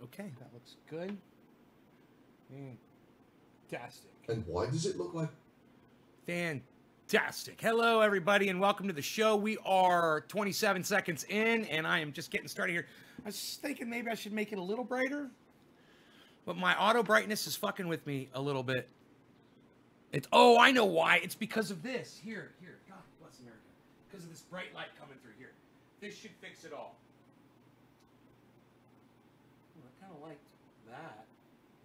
Okay, that looks good. Fantastic. And why does it look like? Fantastic. Hello, everybody, and welcome to the show. We are 27 seconds in, and I am just getting started here. I was just thinking maybe I should make it a little brighter, but my auto brightness is fucking with me a little bit. Oh, I know why. It's because of this. Here. God bless America. Because of this bright light coming through here. This should fix it all. I kind of like that.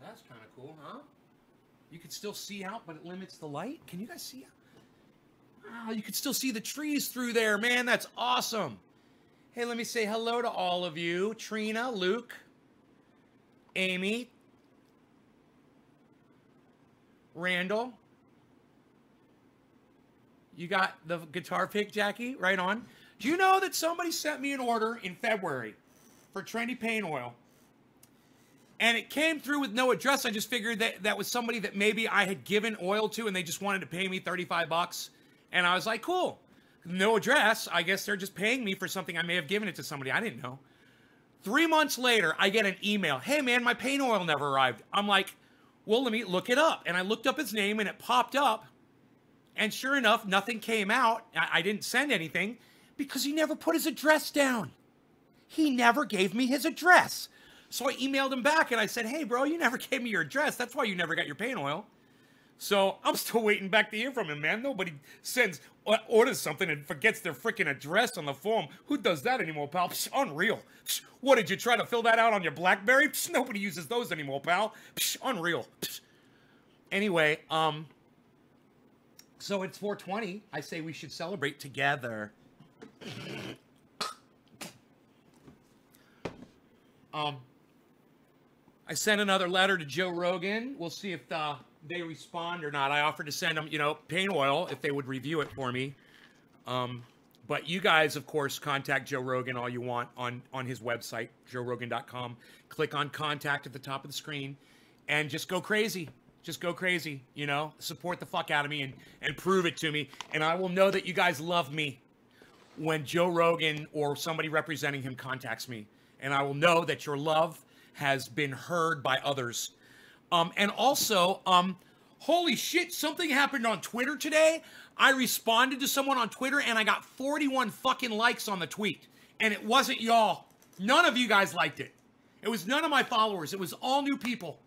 That's kind of cool, huh? You can still see out, but it limits the light. Can you guys see out? Wow, you can still see the trees through there. Man, that's awesome. Hey, let me say hello to all of you. Trina, Luke, Amy, Randall. You got the guitar pick, Jackie? Right on. Do you know that somebody sent me an order in February for trendy paint oil? And it came through with no address. I just figured that that was somebody that maybe I had given oil to and they just wanted to pay me $35. And I was like, cool. No address. I guess they're just paying me for something. I may have given it to somebody. I didn't know. 3 months later, I get an email. Hey, man, my paint oil never arrived. I'm like, well, let me look it up. And I looked up his name and it popped up. And sure enough, nothing came out. I didn't send anything because he never put his address down. He never gave me his address. So I emailed him back and I said, hey, bro, you never gave me your address. That's why you never got your paint oil. So I'm still waiting back to hear from him, man. Nobody orders something and forgets their freaking address on the form. Who does that anymore, pal? Psh, unreal. Psh, what, did you try to fill that out on your BlackBerry? Psh, nobody uses those anymore, pal. Psh, unreal. Psh. Anyway, so it's 420. I say we should celebrate together. I sent another letter to Joe Rogan. We'll see if they respond or not. I offered to send them, paint oil if they would review it for me. But you guys, of course, contact Joe Rogan all you want on his website, joerogan.com. Click on contact at the top of the screen and just go crazy. Just go crazy, support the fuck out of me and prove it to me. And I will know that you guys love me when Joe Rogan or somebody representing him contacts me. And I will know that your love has been heard by others. And also, holy shit, something happened on Twitter today. I responded to someone on Twitter and I got 41 fucking likes on the tweet. And it wasn't y'all. None of you guys liked it. It was none of my followers. It was all new people.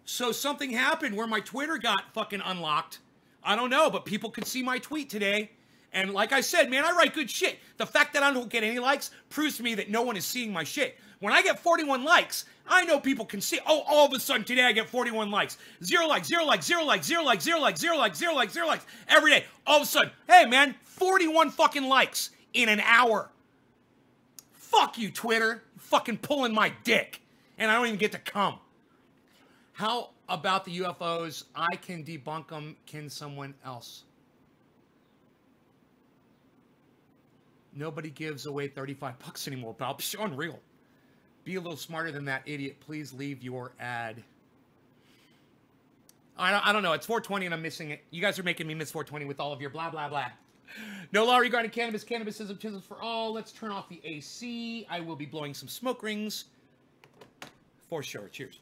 So something happened where my Twitter got fucking unlocked. I don't know, but people could see my tweet today. And like I said, man, I write good shit. The fact that I don't get any likes proves to me that no one is seeing my shit. When I get 41 likes, I know people can see. Oh, all of a sudden today I get 41 likes. 0 likes, 0 likes, 0 likes, 0 likes, 0 likes, 0 likes, 0 likes, 0 likes. Every day. All of a sudden, hey man, 41 fucking likes in an hour. Fuck you, Twitter. You're fucking pulling my dick. And I don't even get to come. How about the UFOs? I can debunk them. Can someone else? Nobody gives away $35 anymore, pal. Psh, unreal. Be a little smarter than that, idiot. Please leave your ad. I don't know. It's 420 and I'm missing it. You guys are making me miss 420 with all of your blah, blah, blah. No law regarding cannabis. Cannabisism, chisels for all. Let's turn off the AC. I will be blowing some smoke rings. For sure. Cheers.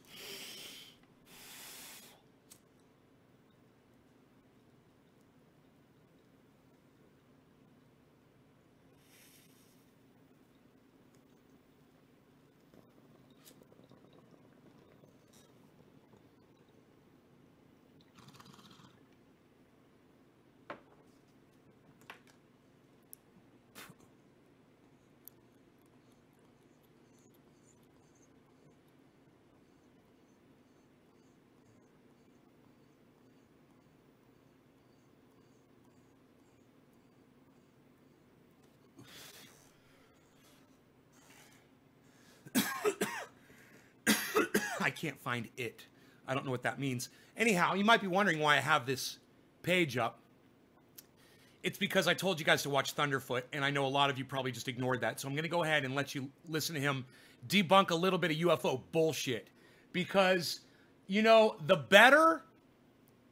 I can't find it. I don't know what that means. Anyhow, you might be wondering why I have this page up. It's because I told you guys to watch Thunderfoot, and I know a lot of you probably just ignored that. So I'm going to go ahead and let you listen to him debunk a little bit of UFO bullshit. Because, the better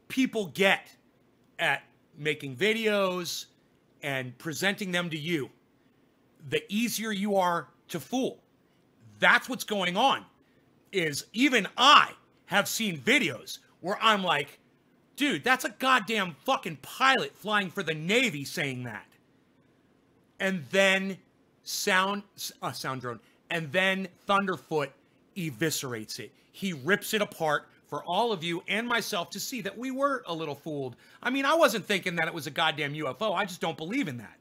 people get at making videos and presenting them to you, the easier you are to fool. That's what's going on. is even I have seen videos where I'm like, dude, that's a goddamn fucking pilot flying for the Navy saying that. And then sound drone. And then Thunderfoot eviscerates it. He rips it apart for all of you and myself to see that we were a little fooled. I mean, I wasn't thinking that it was a goddamn UFO. I just don't believe in that.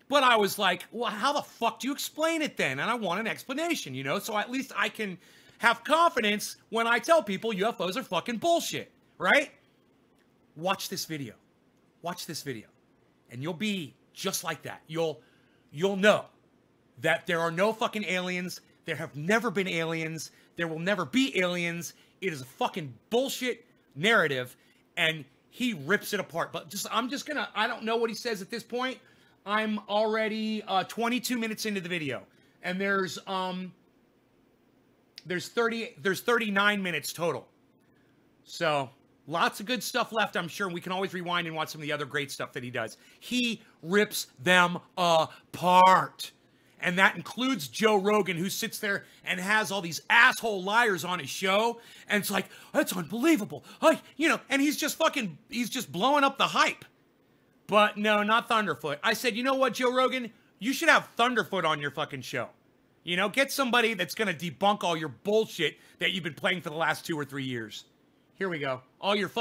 But I was like, well, how the fuck do you explain it then? And I want an explanation, you know? So at least I can have confidence when I tell people UFOs are fucking bullshit, right? Watch this video. Watch this video. And you'll be just like that. You'll know that there are no fucking aliens. There have never been aliens. There will never be aliens. It is a fucking bullshit narrative, and he rips it apart. But I'm just gonna, I don't know what he says at this point. I'm already 22 minutes into the video, and there's 39 minutes total. So lots of good stuff left, I'm sure. We can always rewind and watch some of the other great stuff that he does. He rips them apart. And that includes Joe Rogan, who sits there and has all these asshole liars on his show. And it's like, that's unbelievable. And he's just blowing up the hype. But no, not Thunderfoot. I said, you know what, Joe Rogan? You should have Thunderfoot on your fucking show. You know, get somebody that's going to debunk all your bullshit that you've been playing for the last 2 or 3 years. Here we go. All your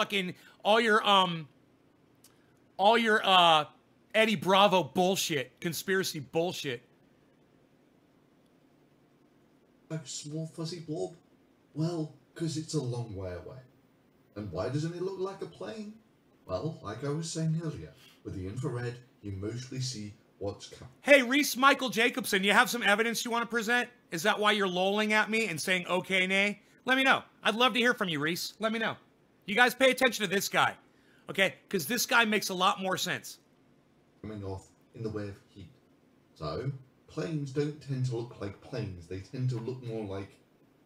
Eddie Bravo bullshit, conspiracy bullshit. A small fuzzy blob? Well, because it's a long way away. And why doesn't it look like a plane? Well, like I was saying earlier, with the infrared, you mostly see what's coming. Hey, Reese Michael Jacobson, you have some evidence you want to present? Is that why you're lolling at me and saying okay, nay? Let me know. I'd love to hear from you, Reese. Let me know. You guys pay attention to this guy, okay? Because this guy makes a lot more sense. Coming off in the way of heat. So, planes don't tend to look like planes. They tend to look more like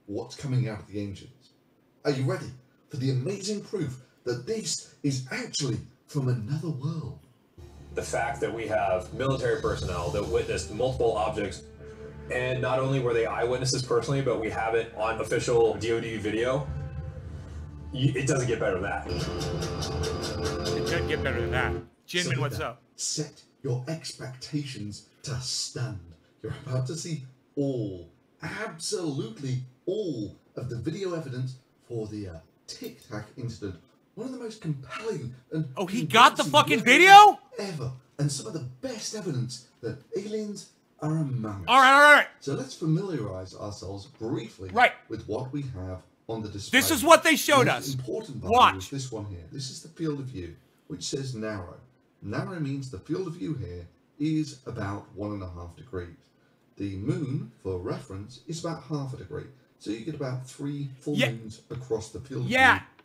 what's coming out of the engines. Are you ready for the amazing proof that this is actually from another world? The fact that we have military personnel that witnessed multiple objects, and not only were they eyewitnesses personally, but we have it on official DoD video. It doesn't get better than that. It doesn't get better than that. Jinmin, what's up? Set your expectations to stunned. You're about to see all, absolutely all of the video evidence for the Tic Tac incident. One of the most compelling and he got the fucking video ever, and some of the best evidence that aliens are among us. All right. So let's familiarize ourselves briefly with what we have on the display. This is what they showed us. Important Watch. Is this one here. This is the field of view, which says narrow. Narrow means the field of view here is about 1.5 degrees. The moon, for reference, is about 0.5 degree. So you get about 3 full moons across the field of view.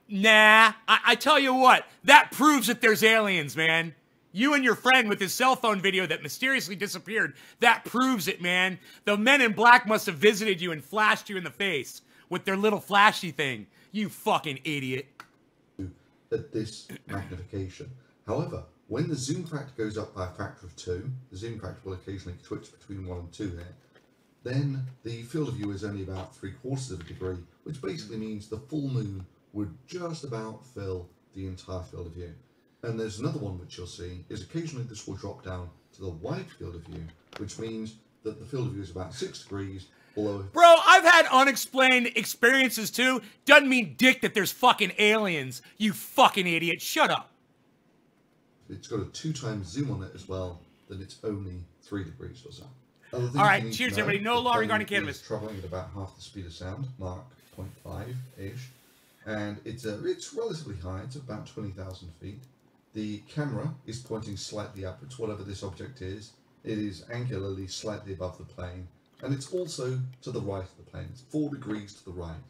Nah. I tell you what, that proves that there's aliens, man. You and your friend with his cell phone video that mysteriously disappeared, that proves it, man. The men in black must have visited you and flashed you in the face with their little flashy thing. You fucking idiot. At this magnification. However, when the zoom factor goes up by a factor of 2, the zoom factor will occasionally switch between 1 and 2 here, then the field of view is only about 3/4 degree, which basically means the full moon would just about fill the entire field of view. And there's another one which you'll see, is occasionally this will drop down to the wide field of view, which means that the field of view is about 6 degrees below. Bro, I've had unexplained experiences too. Doesn't mean dick that there's fucking aliens. You fucking idiot. Shut up. It's got a 2 times zoom on it as well, then it's only 3 degrees or so. All right, cheers everybody. No law regarding cannabis. Traveling at about half the speed of sound, Mach 0.5-ish. And it's relatively high, it's about 20,000 feet. The camera is pointing slightly upwards, whatever this object is. It is angularly slightly above the plane. And it's also to the right of the plane. It's 4 degrees to the right.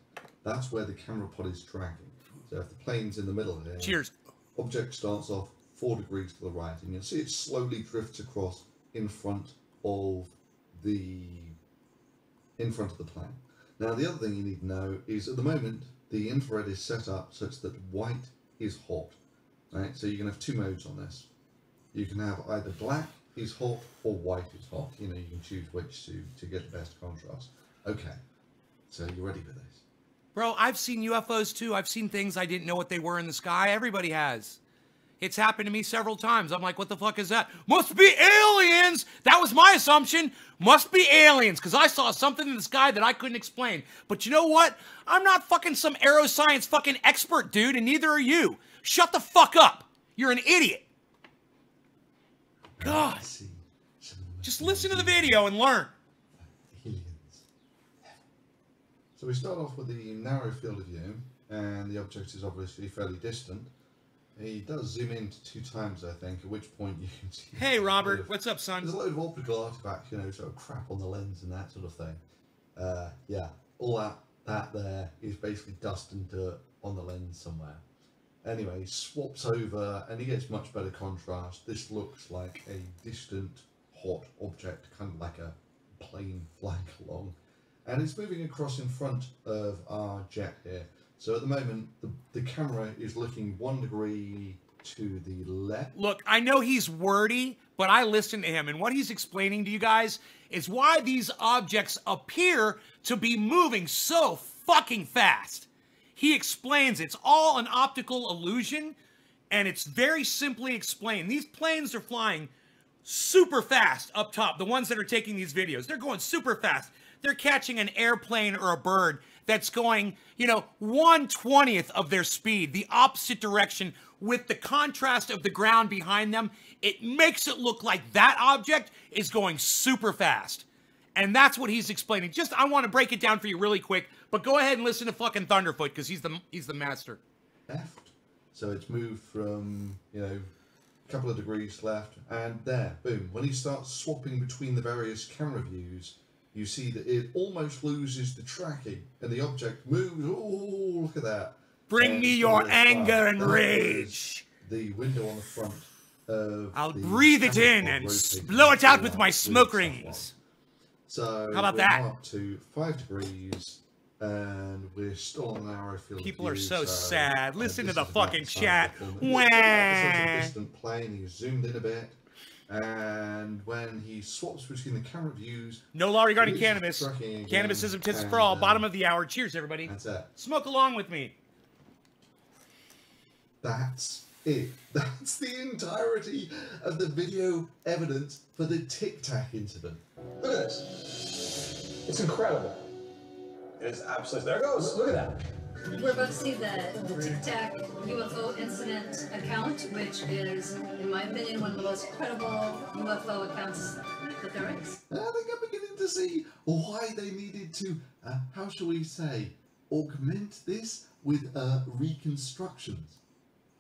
That's where the camera pod is tracking. So if the plane's in the middle there, cheers. Object starts off 4 degrees to the right, and you'll see it slowly drifts across in front of the plane. Now the other thing you need to know is at the moment the infrared is set up such that white is hot. Right, so you can have 2 modes on this. You can have either black is hot or white is hot. You know, you can choose which to get the best contrast. Okay, So you ready for this? Bro, I've seen UFOs too. I've seen things I didn't know what they were in the sky. Everybody has. It's happened to me several times. I'm like, what the fuck is that? Must be aliens! That was my assumption. Must be aliens, because I saw something in the sky that I couldn't explain. But you know what? I'm not fucking some aeroscience fucking expert, dude, and neither are you. Shut the fuck up. You're an idiot. God. Just listen to the video and learn. Aliens. So we start off with the narrow field of view, and the object is obviously fairly distant. He does zoom in 2 times, I think, at which point you can see... Hey, Robert. What's up, son? There's a load of optical artifacts, you know, sort of crap on the lens and that sort of thing. Yeah, all that there is basically dust and dirt on the lens somewhere. Anyway, he swaps over and he gets much better contrast. This looks like a distant, hot object, kind of like a plane flying along. And it's moving across in front of our jet here. So at the moment, the camera is looking 1 degree to the left. Look, I know he's wordy, but I listen to him, and what he's explaining to you guys is why these objects appear to be moving so fucking fast. He explains it's all an optical illusion, and it's very simply explained. These planes are flying super fast up top, the ones that are taking these videos. They're going super fast. They're catching an airplane or a bird that's going, you know, 1/20th of their speed, the opposite direction, with the contrast of the ground behind them. It makes it look like that object is going super fast. And that's what he's explaining. Just, I want to break it down for you really quick, but go ahead and listen to fucking Thunderfoot, because he's the master. Left. So it's moved from, you know, a couple of degrees left, and there, boom. When he starts swapping between the various camera views, you see that it almost loses the tracking, and the object moves. Oh, look at that. Bring me your anger and rage. The window on the front of I'll breathe it in and blow it out with my smoke rings. So how about we're that? Up to 5 degrees, and we're still on an narrow field of People are view, so sad. Listen to this the is about fucking the chat. time of the film. Wah. This is a distant plane. He's zoomed in a bit. And when he swaps between the camera views... No law regarding cannabis. Cannabis tips for all. Bottom of the hour. Cheers, everybody. That's it. Smoke along with me. That's it. That's the entirety of the video evidence for the Tic Tac incident. Look at this. It's incredible. It is absolutely... There it goes. Look at that. We're about to see the Tic Tac UFO incident account, which is, in my opinion, one of the most credible UFO accounts that there is. I think I'm beginning to see why they needed to, how shall we say, augment this with reconstructions.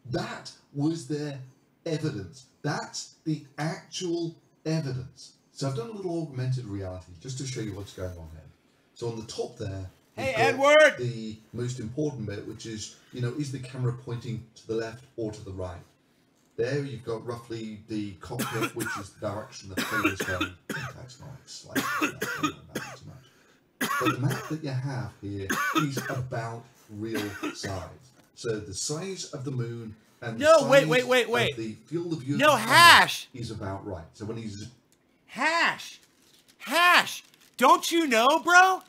That was their evidence. That's the actual evidence. So I've done a little augmented reality just to show you what's going on here. So on the top there, hey, Edward! The most important bit, which is, you know, is the camera pointing to the left or to the right? There you've got roughly the cockpit, which is the direction the plane is going. That's not slightly too much. But the map that you have here is about real size. So the size of the moon and the size of the field of view is about right. So when he's... Hash! Don't you know, bro?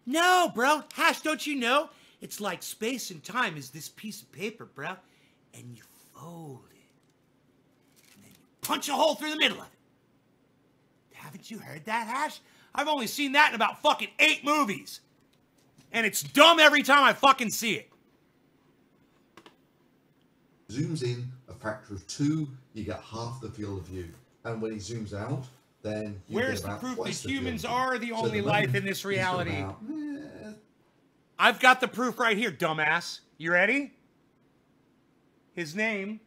No, bro. Hash, don't you know? It's like space and time is this piece of paper, bro. And you fold it. And then you punch a hole through the middle of it. Haven't you heard that, Hash? I've only seen that in about fucking 8 movies. And it's dumb every time I fucking see it. Zooms in a factor of 2, you get half the field of view. And when he zooms out, then you Where's get about the proof that twice the humans field of are view. the only life in this reality? About, I've got the proof right here, dumbass. You ready? His name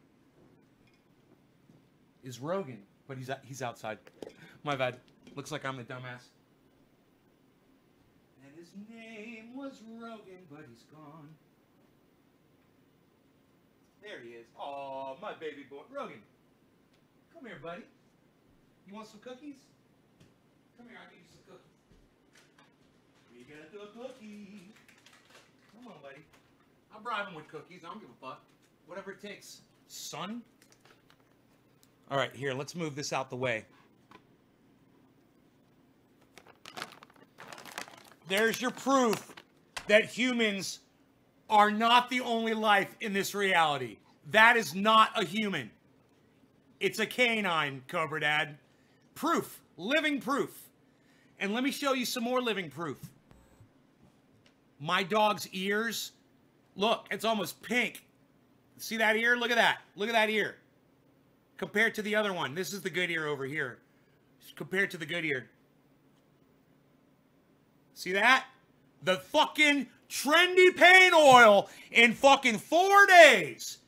is Rogan, but he's outside. My bad. Looks like I'm the dumbass. And his name was Rogan, but he's gone. There he is. Oh, my baby boy. Rogan. Come here, buddy. You want some cookies? Come here, I'll get you some cookies. We got the cookies. Come on, buddy. I'll bribe him with cookies. I don't give a fuck. Whatever it takes. Son? All right, here, let's move this out the way. There's your proof that humans are not the only life in this reality. That is not a human. It's a canine, Cobra Dad. Proof. Living proof. And let me show you some more living proof. My dog's ears. Look, it's almost pink. See that ear? Look at that. Look at that ear. Compared to the other one. This is the good ear over here. Compared to the good ear. See that? The fucking trendy paint oil in fucking 4 days.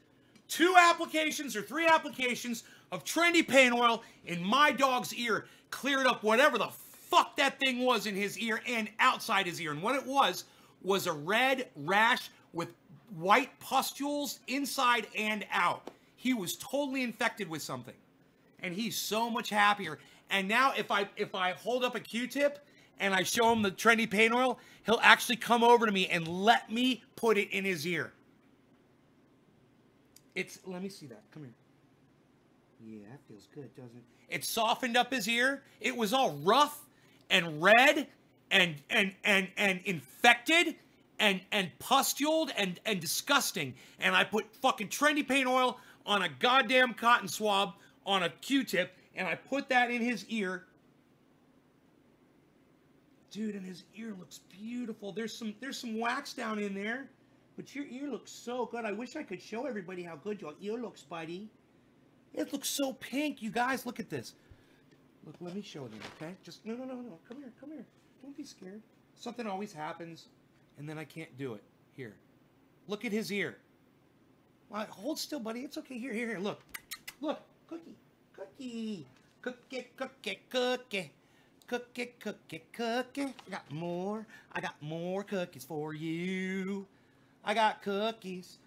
2 applications or 3 applications of trendy paint oil in my dog's ear cleared up whatever the fuck that thing was in his ear and outside his ear. And what it was a red rash with white pustules inside and out. He was totally infected with something. And he's so much happier. And now if I hold up a Q-tip and I show him the trendy paint oil, he'll actually come over to me and let me put it in his ear. Let me see that. Come here. Yeah, that feels good, doesn't it? It softened up his ear. It was all rough and red and infected and pustuled and disgusting. And I put fucking trendy paint oil on a goddamn cotton swab on a Q-tip, and I put that in his ear. Dude, and his ear looks beautiful. There's some wax down in there, but your ear looks so good. I wish I could show everybody how good your ear looks, buddy. It looks so pink. You guys, look at this. Look, let me show them, okay? Just, no. Come here. Don't be scared. Something always happens, and then I can't do it. Here. Look at his ear. Well, hold still, buddy. It's okay. Here. Look. Cookie. I got more cookies for you. I got cookies.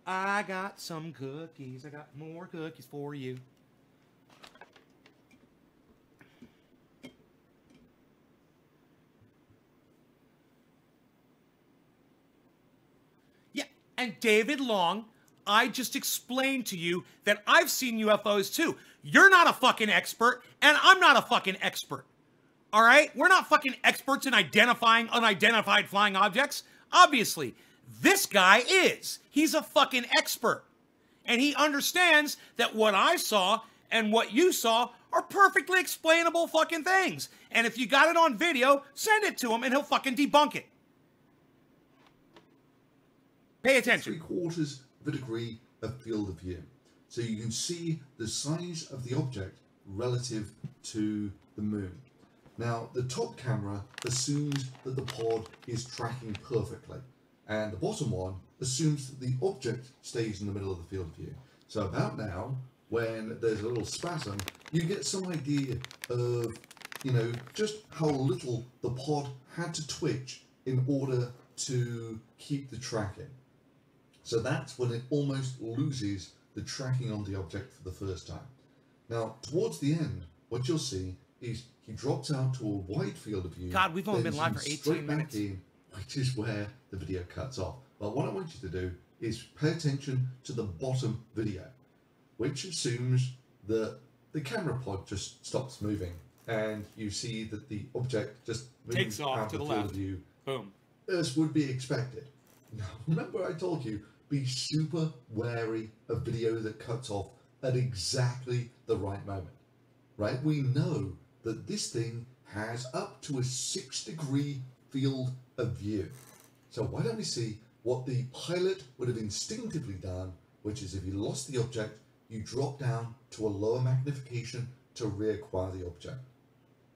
I got some cookies. I got more cookies for you. Yeah, and David Long, I just explained to you that I've seen UFOs too. You're not a fucking expert, and I'm not a fucking expert. All right? We're not fucking experts in identifying unidentified flying objects. Obviously, this guy is. He's a fucking expert. And he understands that what I saw and what you saw are perfectly explainable fucking things. And if you got it on video, send it to him and he'll fucking debunk it. Pay attention. 3/4 of a degree of field of view. So you can see the size of the object relative to the moon. Now, the top camera assumes that the pod is tracking perfectly, and the bottom one assumes that the object stays in the middle of the field of view. So about now, when there's a little spasm, you get some idea of, just how little the pod had to twitch in order to keep the tracking. So that's when it almost loses the tracking on the object for the first time. Now, towards the end, what you'll see is he drops out to a wide field of view. God, we've only been live for 18 minutes. Which is where the video cuts off. But what I want you to do is pay attention to the bottom video, which assumes that the camera pod just stops moving, and you see that the object just takes off out to the field left. of view, Boom. as would be expected. Now, remember I told you, be super wary of video that cuts off at exactly the right moment, right? We know that this thing has up to a 6-degree field of view. So why don't we see what the pilot would have instinctively done, which is if you lost the object, you drop down to a lower magnification to reacquire the object.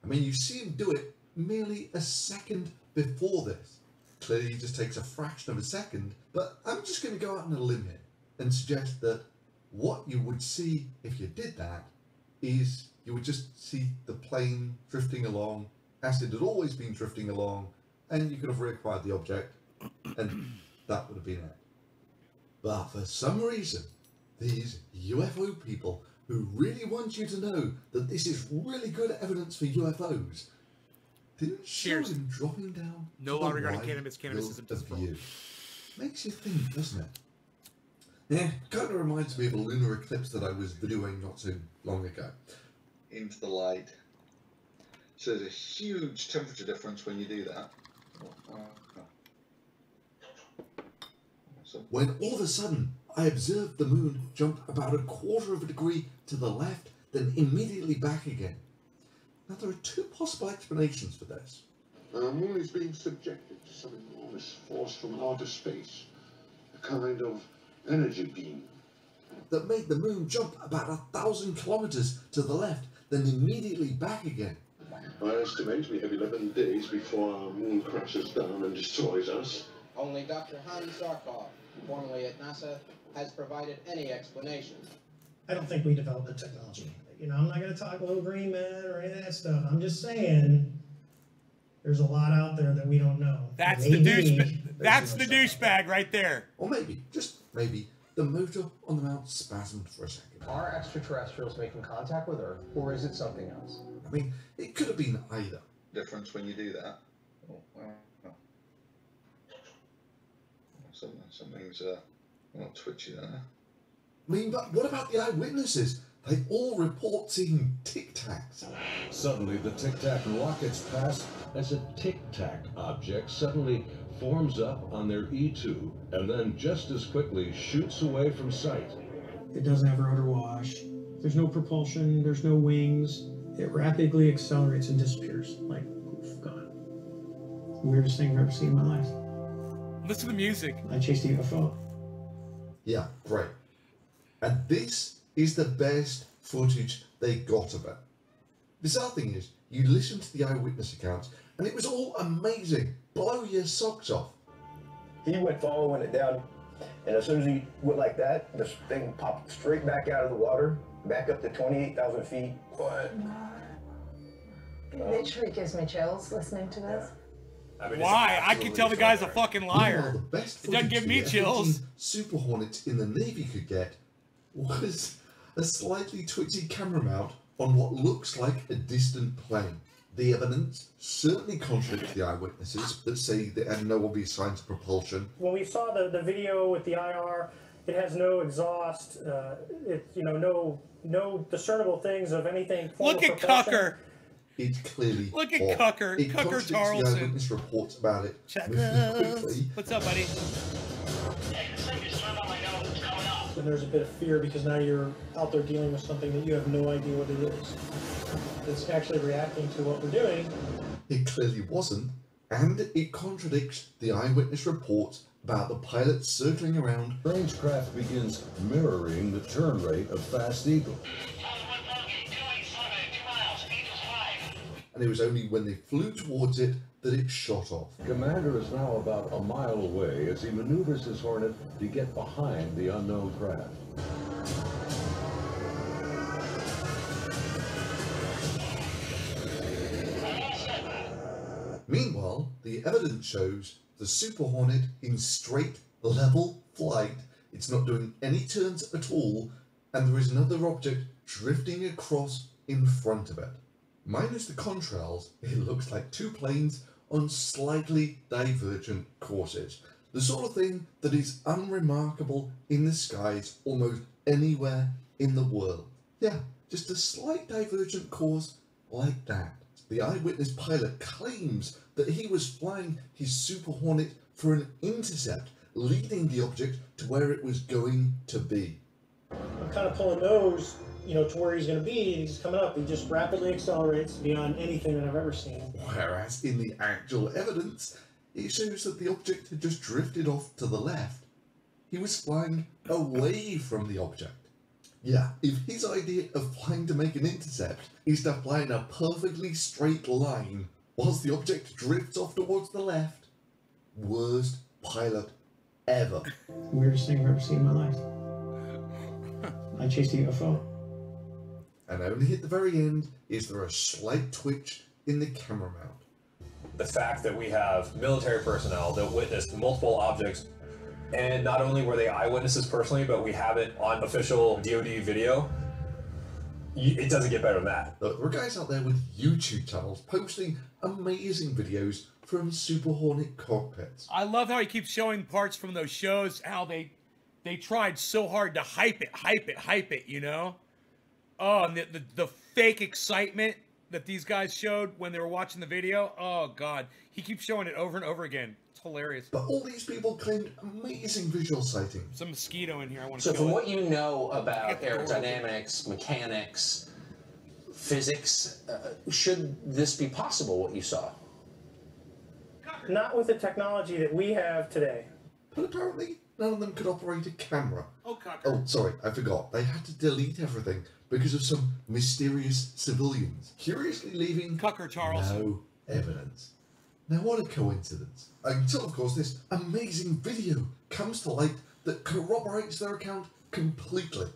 I mean, you see him do it merely a second before this. Clearly, it just takes a fraction of a second, but I'm just going to go out on a limb here and suggest that what you would see if you did that is you would just see the plane drifting along as it had always been drifting along, and you could have reacquired the object, and that would have been it. But for some reason, these UFO people who really want you to know that this is really good evidence for UFOs didn't show him dropping down. No law regarding cannabis. Cannabis isn't view. Makes you think, doesn't it? Yeah, kind of reminds me of a lunar eclipse that I was videoing not so long ago. Into the light. So there's a huge temperature difference when you do that. When all of a sudden I observed the moon jump about 1/4 of a degree to the left, then immediately back again. Now there are two possible explanations for this. Our moon is being subjected to some enormous force from outer space, a kind of energy beam. That made the moon jump about 1,000 kilometers to the left, then immediately back again. I estimate we have 11 days before our moon crashes down and destroys us. Only Dr. Hans Zarkov, formerly at NASA, has provided any explanation. I don't think we developed the technology. You know, I'm not going to talk Little Green Man or any of that stuff. I'm just saying there's a lot out there that we don't know. That's Maybe the douchebag. That's there's the douchebag right there. Or maybe, just maybe, the motor on the mount spasmed for a second. Are extraterrestrials making contact with Earth, or is it something else? I mean, it could have been either. Difference when you do that. Oh, wow. Something's not twitchy there. I mean, but what about the eyewitnesses? They all report seeing tic-tacs. Suddenly, the tic-tac rockets past as a tic-tac object suddenly forms up on their E2 and then just as quickly shoots away from sight. It doesn't have rotor wash. There's no propulsion. There's no wings. It rapidly accelerates and disappears. Like, poof, gone. Weirdest thing I've ever seen in my life. Listen to the music. I chased a UFO. Yeah, great. And this is the best footage they got of it. Bizarre thing is, you listen to the eyewitness accounts, and it was all amazing. Blow your socks off. He went following it down, and as soon as he went like that, this thing popped straight back out of the water, back up to 28,000 feet. But it sure gives me chills listening to this. I mean, Why? I can tell the guy's a fucking liar. Meanwhile, the best It doesn't footage give me the chills. F-18 Super Hornets in the Navy could get was a slightly twitchy camera mount on what looks like a distant plane. The evidence certainly contradicts the eyewitnesses that say there are no obvious signs of propulsion. When we saw the video with the IR, it has no exhaust. No discernible things of anything. Look at Cucker. It's clearly Look at off. Cucker. It Cucker contradicts the Tarleton. eyewitness reports about it. Chuckles. What's up, buddy? And there's a bit of fear because now you're out there dealing with something that you have no idea what it is. It's actually reacting to what we're doing. It clearly wasn't, and it contradicts the eyewitness reports about the pilot circling around. Rangecraft begins mirroring the turn rate of Fast Eagle. And it was only when they flew towards it that it shot off. Commander is now about a mile away as he maneuvers his Hornet to get behind the unknown craft. Meanwhile, the evidence shows the Super Hornet in straight, level flight. It's not doing any turns at all, and there is another object drifting across in front of it. Minus the contrails, it looks like two planes on slightly divergent courses. The sort of thing that is unremarkable in the skies almost anywhere in the world. Yeah, just a slight divergent course like that. The eyewitness pilot claims that he was flying his Super Hornet for an intercept, leading the object to where it was going to be. I'm kind of pulling nose, to where he's going to be. He's coming up. He just rapidly accelerates beyond anything that I've ever seen. Whereas in the actual evidence, it shows that the object had just drifted off to the left. He was flying away from the object. Yeah, if his idea of flying to make an intercept is to fly in a perfectly straight line whilst the object drifts off towards the left, worst pilot ever. Weirdest thing I've ever seen in my life. I chased a UFO. And only at the very end is there a slight twitch in the camera mount. The fact that we have military personnel that witnessed multiple objects, and not only were they eyewitnesses personally, but we have it on official DoD video, it doesn't get better than that. Look, there are guys out there with YouTube channels posting amazing videos from Super Hornet cockpits. I love how he keeps showing parts from those shows, how they tried so hard to hype it, Oh, and the fake excitement that these guys showed when they were watching the video, oh god, he keeps showing it over and over again. It's hilarious. But all these people claimed amazing visual sightings. Some mosquito in here. I want to. So, from what you know about aerodynamics, mechanics, physics, should this be possible? What you saw? Not with the technology that we have today. But apparently, none of them could operate a camera. Oh, Cocker. Oh, sorry, I forgot. They had to delete everything because of some mysterious civilians, curiously leaving Cocker Charles. No evidence. Now, what a coincidence. Until, of course, this amazing video comes to light that corroborates their account completely.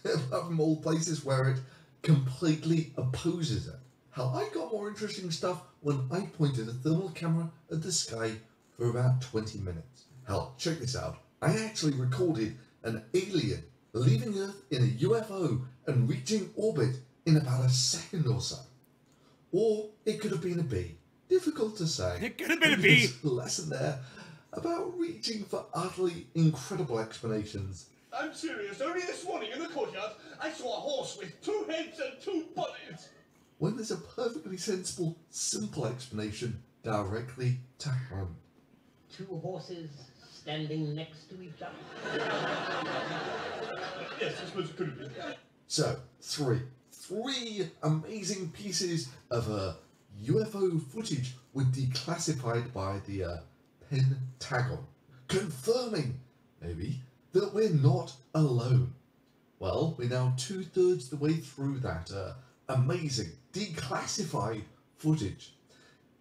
Apart from all places where it completely opposes it. Hell, I got more interesting stuff when I pointed a thermal camera at the sky for about 20 minutes. Hell, check this out. I actually recorded an alien leaving Earth in a UFO and reaching orbit in about a second or so. Or it could have been a bee. Difficult to say. It could have been a bee. There's a lesson there about reaching for utterly incredible explanations. I'm serious. Only this morning in the courtyard, I saw a horse with 2 heads and 2 bodies. When there's a perfectly sensible, simple explanation directly to hand. 2 horses standing next to each other? Yes, I suppose it could have been. So, three amazing pieces of UFO footage were declassified by the Pentagon, confirming, maybe, that we're not alone. Well, we're now 2/3 the way through that amazing declassified footage.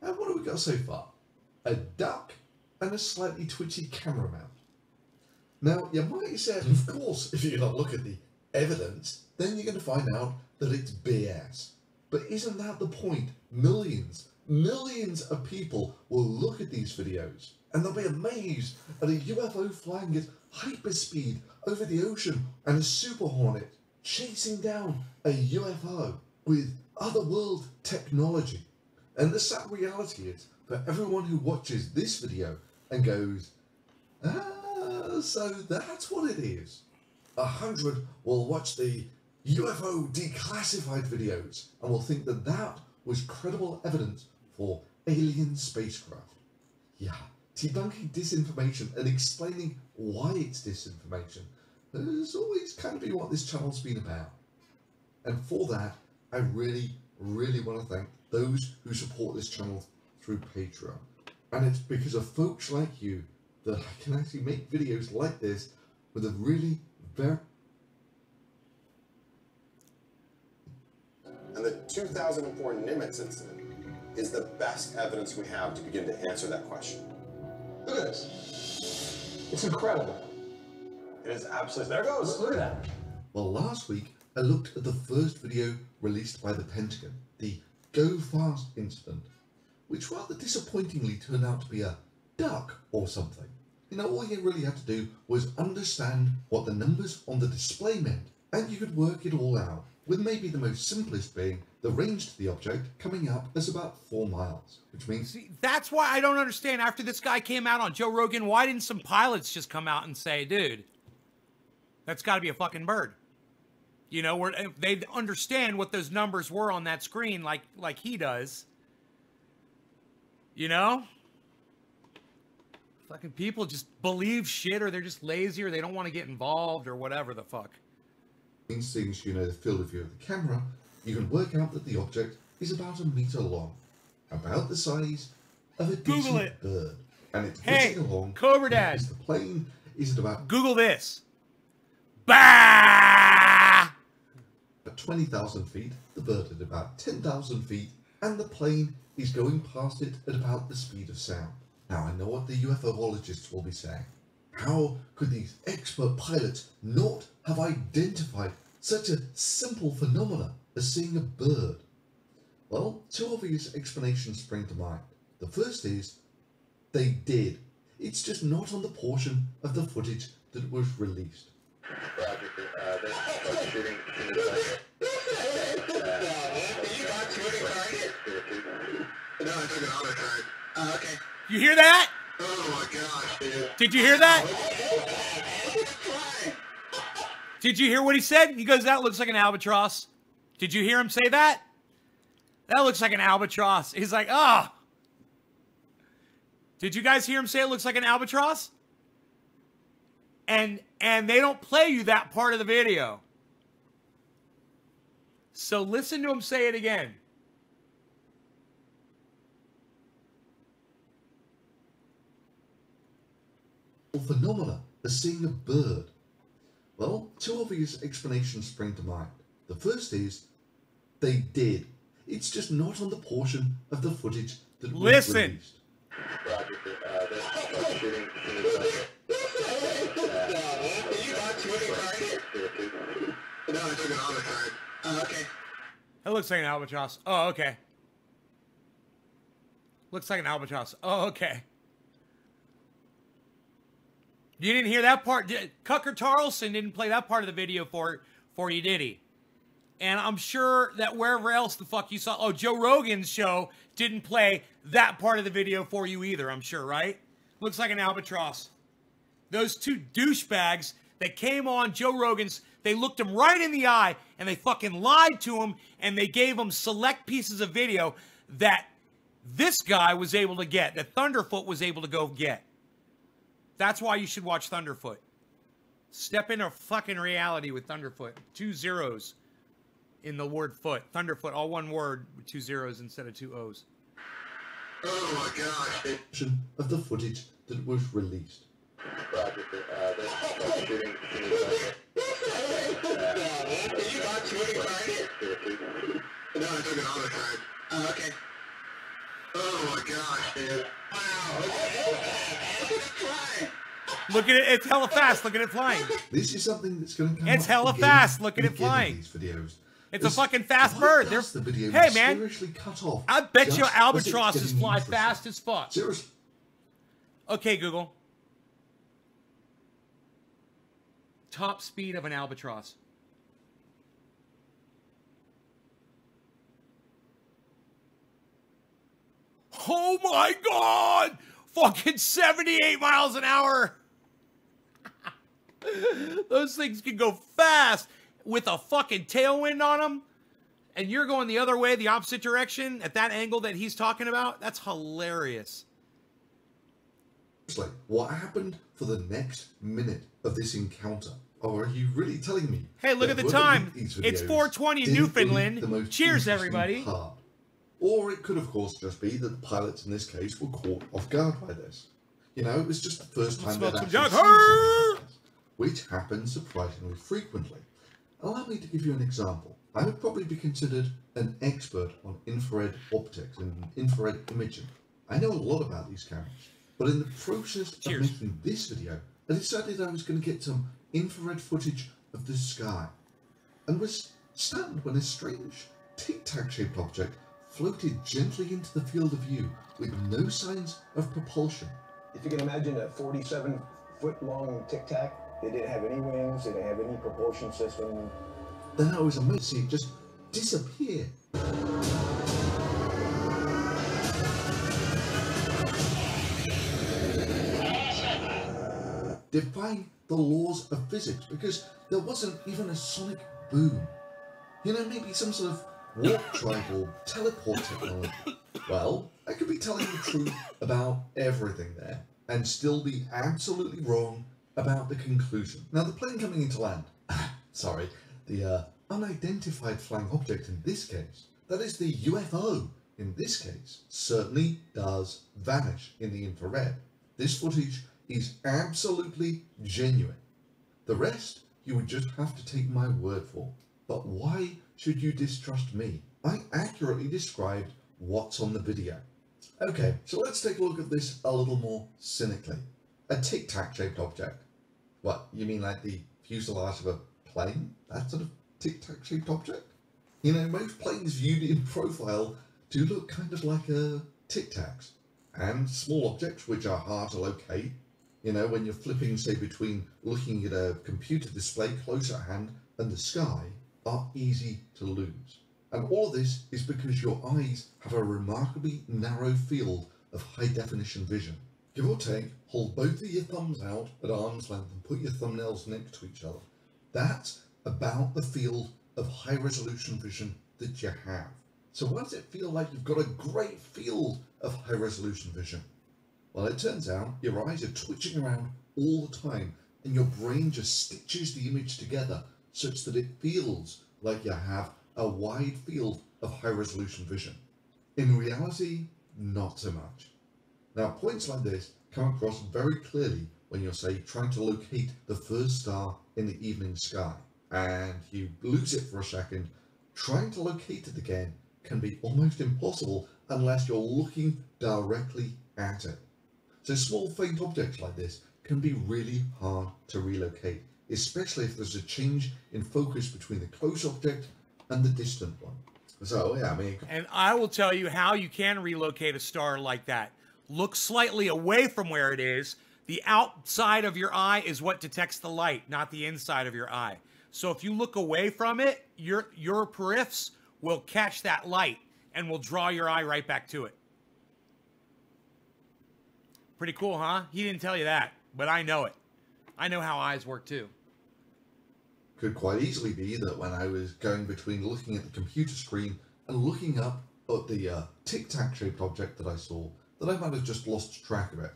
And what have we got so far? A duck and a slightly twitchy camera mount. Now, you might have said, of course, if you don't look at the evidence, then you're going to find out that it's BS. But isn't that the point? Millions of people will look at these videos and they'll be amazed at a UFO flying at hyperspeed over the ocean and a Super Hornet chasing down a UFO with otherworld technology. And the sad reality is, for everyone who watches this video and goes, so that's what it is. 100 will watch the UFO declassified videos and will think that that was credible evidence for alien spacecraft. Yeah, debunking disinformation and explaining why it's disinformation has always kind of been what this channel's been about. And for that, I really want to thank those who support this channel through Patreon. And it's because of folks like you that I can actually make videos like this with a really very... And the 2004 Nimitz incident is the best evidence we have to begin to answer that question. Look at this. It's incredible. It is absolutely... There it goes. Look at that. Well, last week, I looked at the first video released by the Pentagon, the Go Fast incident, which rather disappointingly turned out to be a duck or something. You know, all you really had to do was understand what the numbers on the display meant, and you could work it all out, with maybe the most simplest being the range to the object coming up as about 4 miles, which means... See, that's why I don't understand. After this guy came out on Joe Rogan, why didn't some pilots just come out and say, dude, that's got to be a fucking bird? You know, where they understand what those numbers were on that screen like he does. You know? Fucking people just believe shit, or they're just lazy, or they don't want to get involved, or whatever the fuck. Since you know the field of view of the camera, you can work out that the object is about 1 meter long, about the size of a decent bird, and it's whizzing along. Cobra Dad. The plane is at about Google this. Bah! At 20,000 feet, the bird at about 10,000 feet, and the plane is going past it at about the speed of sound. Now, I know what the UFOologists will be saying. How could these expert pilots not have identified such a simple phenomena as seeing a bird? Well, 2 obvious explanations spring to mind. The first is, they did. It's just not on the portion of the footage that was released. Okay. You hear that? Oh my gosh, dude. Did you hear that? Did you hear what he said? He goes, that looks like an albatross. Did you hear him say that? That looks like an albatross. He's like, ah. Oh. Did you guys hear him say it looks like an albatross? And they don't play you that part of the video. So listen to him say it again. Phenomena as seeing a bird. Well, two obvious explanations spring to mind. The first is they did. It's just not on the portion of the footage that was released. That looks like an albatross. Oh, okay. Looks like an albatross. Oh, okay. You didn't hear that part? Cucker Tarleson didn't play that part of the video for you, did he? And I'm sure that wherever else the fuck you saw... Oh, Joe Rogan's show didn't play that part of the video for you either, I'm sure, right? Looks like an albatross. Those two douchebags that came on Joe Rogan's... They looked him right in the eye, and they fucking lied to him, and they gave him select pieces of video that this guy was able to get, that Thunderfoot was able to go get. That's why you should watch Thunderfoot. Step into fucking reality with Thunderfoot. 2 zeros in the word foot. Thunderfoot, all one word with 2 zeros instead of 2 O's. Oh my gosh. Of the footage that was released. Okay. Oh my gosh, dude. Look at it, it's hella fast. Look at it flying. This is something that's going to come It's hella fast. Look at it flying. These videos. It's a fucking fast bird. Hey, man. Cut off I bet you albatrosses fly fast as fuck. Seriously. Okay, Google. Top speed of an albatross. Oh my God! Fucking 78 miles an hour! Those things can go fast with a fucking tailwind on them. And you're going the other way, the opposite direction, at that angle that he's talking about. That's hilarious. What happened for the next minute of this encounter? Or are you really telling me? Hey, look at the time. It's 4:20 in Newfoundland. Cheers, everybody. Part? Or it could, of course, just be that the pilots in this case were caught off guard by this. You know, it was just the first time they'd actually seen something like this, which happens surprisingly frequently. Allow me to give you an example. I would probably be considered an expert on infrared optics and infrared imaging. I know a lot about these cameras, but in the process of making this video, I decided I was going to get some infrared footage of the sky, and was stunned when a strange tic-tac shaped object floated gently into the field of view with no signs of propulsion. If you can imagine a 47-foot long tic-tac, they didn't have any wings, they didn't have any propulsion system. Then I was amazed to see it just disappear. Defying the laws of physics, because there wasn't even a sonic boom. You know, maybe some sort of warp drive or teleport technology. Well, I could be telling the truth about everything there, and still be absolutely wrong about the conclusion. Now, the plane coming into land, sorry, the unidentified flying object in this case, that is the UFO in this case, certainly does vanish in the infrared. This footage is absolutely genuine. The rest, you would just have to take my word for. But why should you distrust me? I accurately described what's on the video. Okay, so let's take a look at this a little more cynically. A tic-tac shaped object. What, you mean like the fuselage of a plane? That sort of tic-tac shaped object? You know, most planes viewed in profile do look kind of like tic-tacs. And small objects which are hard to locate, you know, when you're flipping, say, between looking at a computer display close at hand and the sky, are easy to lose. And all of this is because your eyes have a remarkably narrow field of high-definition vision. Give or take, hold both of your thumbs out at arm's length and put your thumbnails next to each other. That's about the field of high-resolution vision that you have. So why does it feel like you've got a great field of high resolution vision? Well, it turns out your eyes are twitching around all the time and your brain just stitches the image together such that it feels like you have a wide field of high resolution vision. In reality, not so much. Now, points like this come across very clearly when you're, say, trying to locate the first star in the evening sky and you lose it for a second. Trying to locate it again can be almost impossible unless you're looking directly at it. So small faint objects like this can be really hard to relocate, especially if there's a change in focus between the close object and the distant one. So yeah, I mean... And I will tell you how you can relocate a star like that. Look slightly away from where it is. The outside of your eye is what detects the light, not the inside of your eye. So if you look away from it, your periphs will catch that light and will draw your eye right back to it. Pretty cool, huh? He didn't tell you that, but I know it. I know how eyes work too. Could quite easily be that when I was going between looking at the computer screen and looking up at the tic-tac shaped object that I saw, that I might have just lost track of it.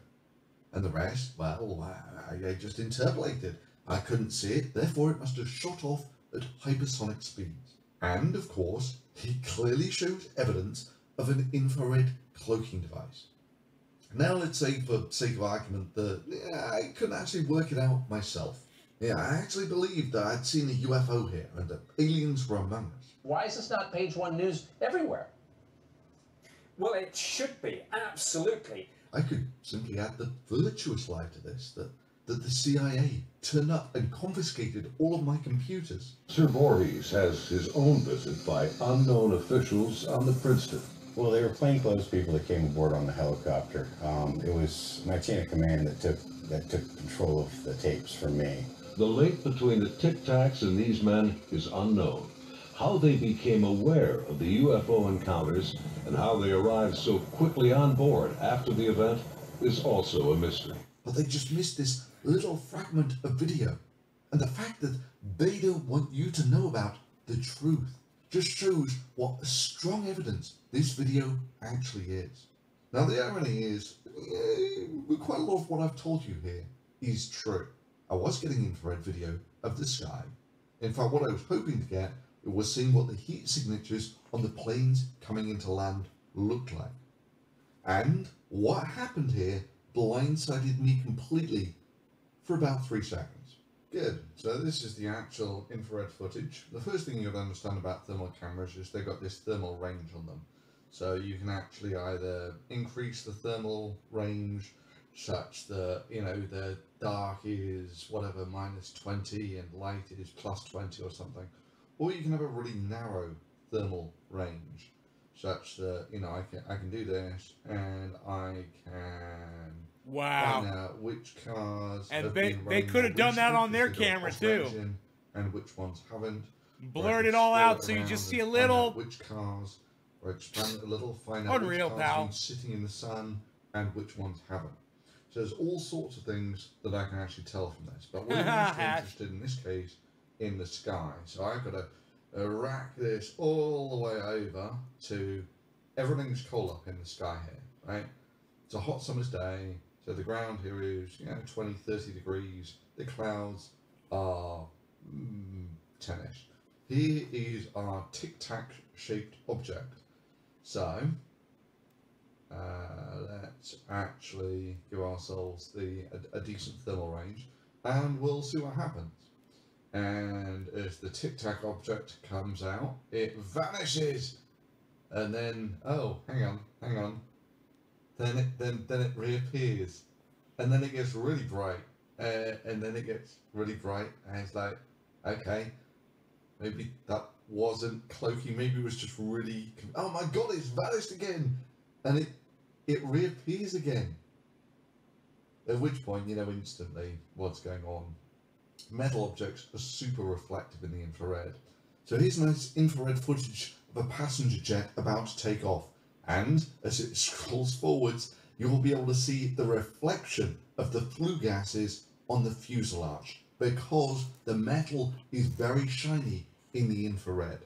And the rest, well, I just interpolated. I couldn't see it, therefore it must have shot off at hypersonic speeds. And, of course, he clearly shows evidence of an infrared cloaking device. Now let's say, for sake of argument, that I couldn't actually work it out myself. Yeah, I actually believed that I'd seen a UFO here and that aliens were among us. Why is this not page one news everywhere? Well, it should be, absolutely. I could simply add the virtuous lie to this, that the CIA turned up and confiscated all of my computers. Sir Voorhees has his own visit by unknown officials on the Princeton. Well, they were plainclothes people that came aboard on the helicopter. It was my chain of command that took control of the tapes from me. The link between the Tic Tacs and these men is unknown. How they became aware of the UFO encounters and how they arrived so quickly on board after the event is also a mystery. But they just missed this little fragment of video. And the fact that they don't want you to know about the truth just shows what strong evidence this video actually is. Now the irony is, quite a lot of what I've told you here is true. I was getting infrared video of the sky. In fact, what I was hoping to get was seeing what the heat signatures on the planes coming into land looked like. And what happened here blindsided me completely for about 3 seconds. Good, so this is the actual infrared footage. The first thing you've got to understand about thermal cameras is they've got this thermal range on them. So you can actually either increase the thermal range such that, you know, the dark is whatever, -20 and light is +20 or something. Or you can have a really narrow thermal range such that, you know, I can do this and I can find out which cars and have they been could have done that on their recently camera because too, they've got off engine, and which ones haven't. blurred it all out so you just see a little. Which cars, or expand it a little, find out Unreal, which cars have been sitting in the sun and which ones haven't. So there's all sorts of things that I can actually tell from this. But we're mostly interested in this case in the sky. So I've got to rack this all the way over to everything's cold up in the sky here, right? It's a hot summer's day, so the ground here is, 20, 30 degrees. The clouds are 10-ish. Here is our tic-tac shaped object. So let's actually give ourselves a decent thermal range and we'll see what happens. And as the tic-tac object comes out, it vanishes, and then, oh, hang on, then it reappears, and then it gets really bright, and then it gets really bright, and it's like, okay, maybe that wasn't cloaking, maybe it was just really, oh my god, it's vanished again, and it reappears again. At which point, you know instantly what's going on. Metal objects are super reflective in the infrared. So here's nice infrared footage of a passenger jet about to take off, and as it scrolls forwards, you'll be able to see the reflection of the flue gases on the fuselage, because the metal is very shiny in the infrared.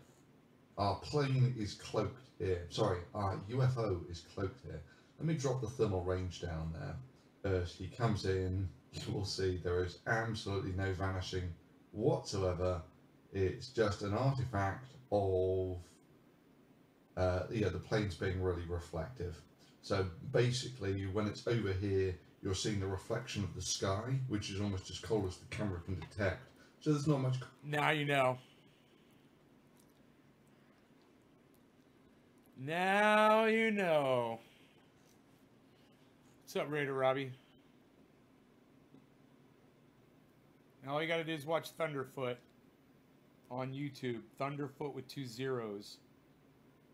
Our plane is cloaked here. Sorry, UFO is cloaked here. Let me drop the thermal range down there. As he comes in, you will see there is absolutely no vanishing whatsoever. It's just an artifact of the planes being really reflective. So basically, when it's over here, you're seeing the reflection of the sky, which is almost as cold as the camera can detect. So there's not much. Now you know. Now you know. What's up, Raider Robbie? Now all you gotta do is watch Thunderfoot on YouTube. Thunderfoot with 2 zeros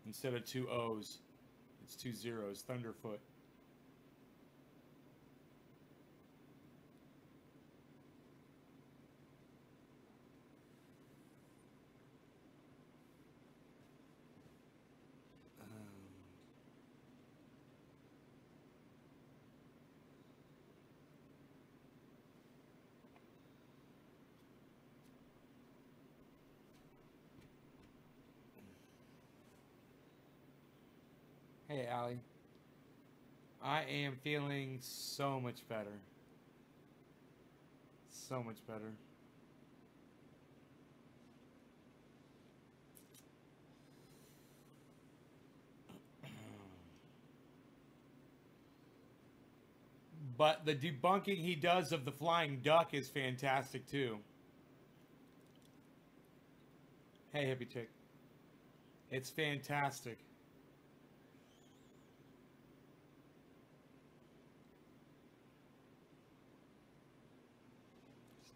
instead of 2 O's. It's 2 zeros. Thunderfoot. Hey, Allie. I am feeling so much better. So much better. But the debunking he does of the flying duck is fantastic, too. Hey, hippie chick. It's fantastic.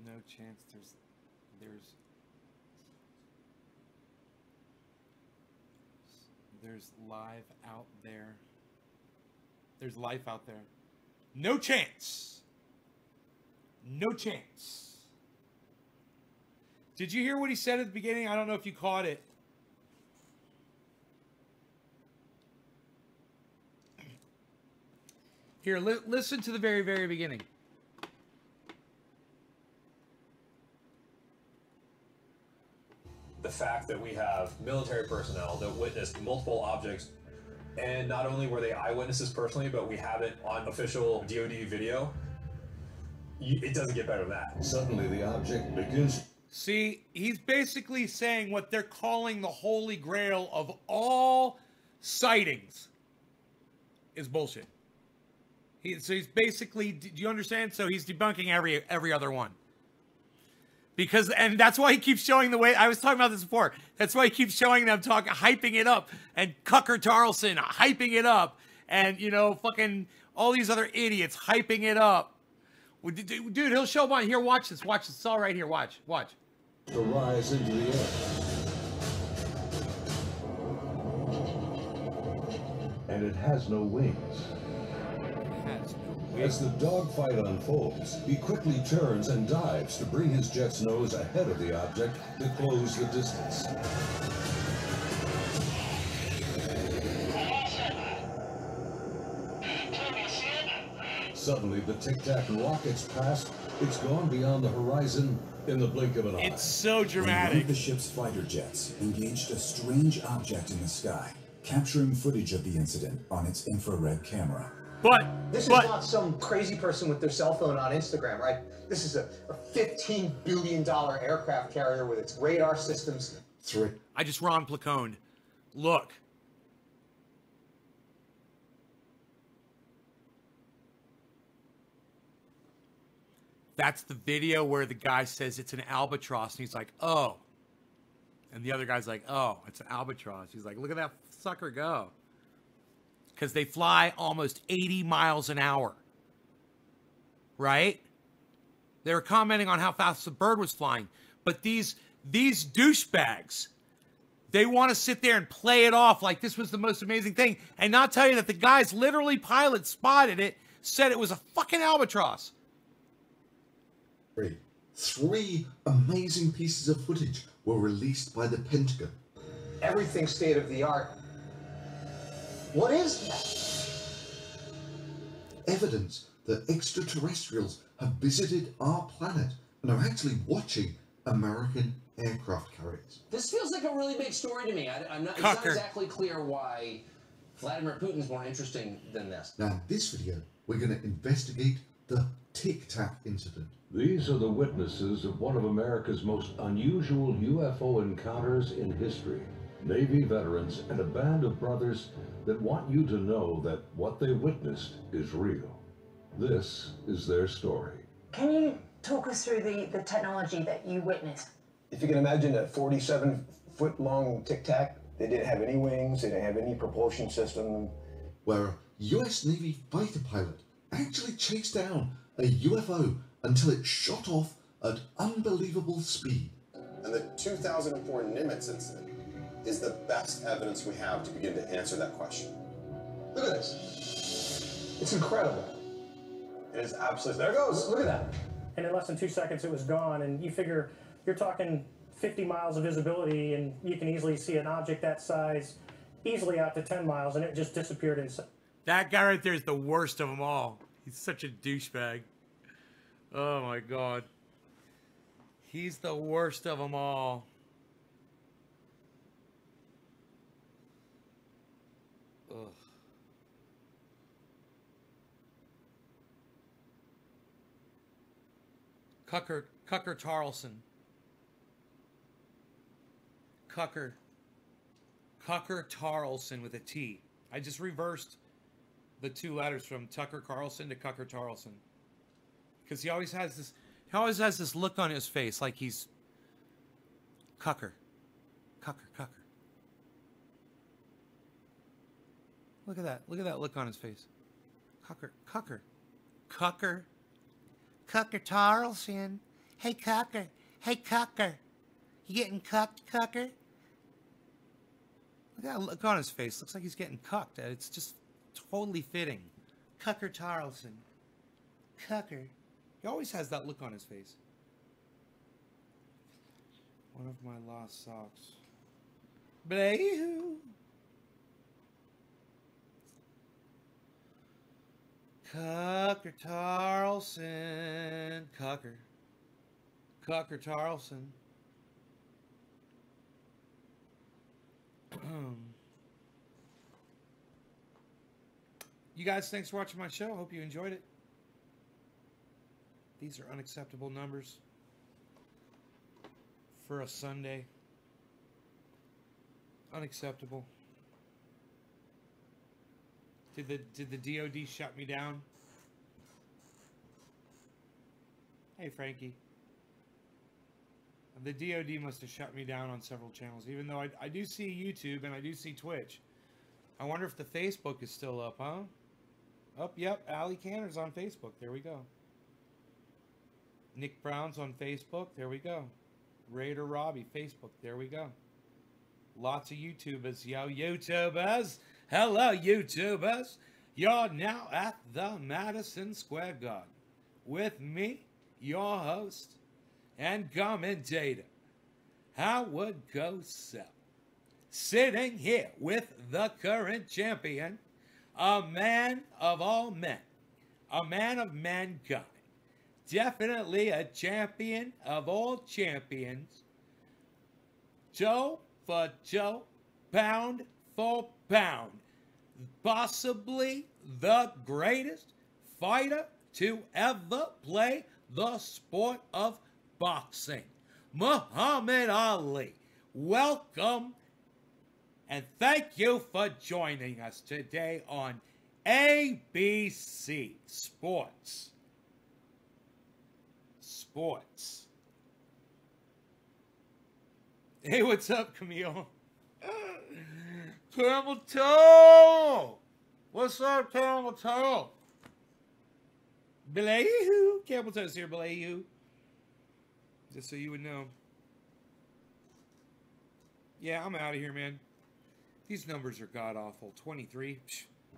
No chance there's live out there. There's life out there. No chance. No chance. Did you hear what he said at the beginning? I don't know if you caught it. Here, listen to the very, very beginning. The fact that we have military personnel that witnessed multiple objects, and not only were they eyewitnesses personally, but we have it on official DoD video, it doesn't get better than that. Suddenly the object begins. See, he's basically saying what they're calling the holy grail of all sightings is bullshit. So he's basically, do you understand? So he's debunking every other one. Because, and that's why he keeps showing the way, I was talking about this before, that's why he keeps showing them hyping it up, and Tucker Carlson hyping it up, and, you know, fucking all these other idiots hyping it up. Dude, he'll show one, here, watch this, it's all right here, watch. To rise into the air. And it has no wings. As the dogfight unfolds, he quickly turns and dives to bring his jet's nose ahead of the object to close the distance. Suddenly, the Tic Tac rockets past. It's gone beyond the horizon in the blink of an eye. It's so dramatic. One of the ship's fighter jets engaged a strange object in the sky, capturing footage of the incident on its infrared camera. This is not some crazy person with their cell phone on Instagram, right? This is a $15 billion aircraft carrier with its radar systems. I just Ron Placoned. Look. That's the video where the guy says it's an albatross, and he's like, oh. And the other guy's like, oh, it's an albatross. He's like, look at that sucker go. Because they fly almost 80 miles an hour. Right? They were commenting on how fast the bird was flying. But these douchebags, they want to sit there and play it off like this was the most amazing thing and not tell you that the guys, literally pilots, spotted it, said it was a fucking albatross. Three amazing pieces of footage were released by the Pentagon. Everything state of the art. What is that? Evidence that extraterrestrials have visited our planet and are actually watching American aircraft carriers. This feels like a really big story to me. It's not exactly clear why Vladimir Putin's more interesting than this. Now, in this video, we're going to investigate the Tic Tac incident. These are the witnesses of one of America's most unusual UFO encounters in history. Navy veterans and a band of brothers that want you to know that what they witnessed is real. This is their story. Can you talk us through the technology that you witnessed? If you can imagine a 47-foot-long Tic Tac, they didn't have any wings, they didn't have any propulsion system. Where a US Navy fighter pilot actually chased down a UFO until it shot off at unbelievable speed. And the 2004 Nimitz incident is the best evidence we have to begin to answer that question. Look at this. It's incredible. It is absolutely, there it goes, look at that. And in less than 2 seconds, it was gone. And you figure you're talking 50 miles of visibility, and you can easily see an object that size easily out to 10 miles, and it just disappeared in. That guy right there is the worst of them all. He's such a douchebag. Oh my God. He's the worst of them all. Ugh. Cucker Tarlson. Cucker Tarlson with a T. I just reversed the 2 letters from Tucker Carlson to Cucker Tarlson. Because he always has this look on his face like he's Cucker. Look at that. Look at that look on his face. Cucker Tarlson. Hey, Cucker. You getting cucked, Cucker? Look at that look on his face. Looks like he's getting cucked. It's just totally fitting. Cucker Tarlson. Cucker. He always has that look on his face. One of my lost socks. Blayhoo. Cucker Tarlson. Cucker Tarlson. You guys, thanks for watching my show. Hope you enjoyed it. These are unacceptable numbers for a Sunday. Unacceptable. Did the DOD shut me down? Hey, Frankie. The DOD must have shut me down on several channels, even though I do see YouTube and I do see Twitch. I wonder if the Facebook is still up, huh? Yep, Allie Canner's on Facebook. There we go. Nick Brown's on Facebook. There we go. Raider Robbie, Facebook. There we go. Lots of YouTubers. Yo, YouTubers. Hello, YouTubers. You're now at the Madison Square Garden with me, your host and commentator, Howard Cosell, sitting here with the current champion, a man of all men, a man of mankind, definitely a champion of all champions, toe for toe, pound for pound, possibly the greatest fighter to ever play the sport of boxing, Muhammad Ali. Welcome and thank you for joining us today on ABC Sports. Hey, what's up, Camille? Camel Toe! What's up, Camel Toe? Belayhu! Camel Toe's here, Belayhu. Just so you would know. Yeah, I'm out of here, man. These numbers are god-awful. 23.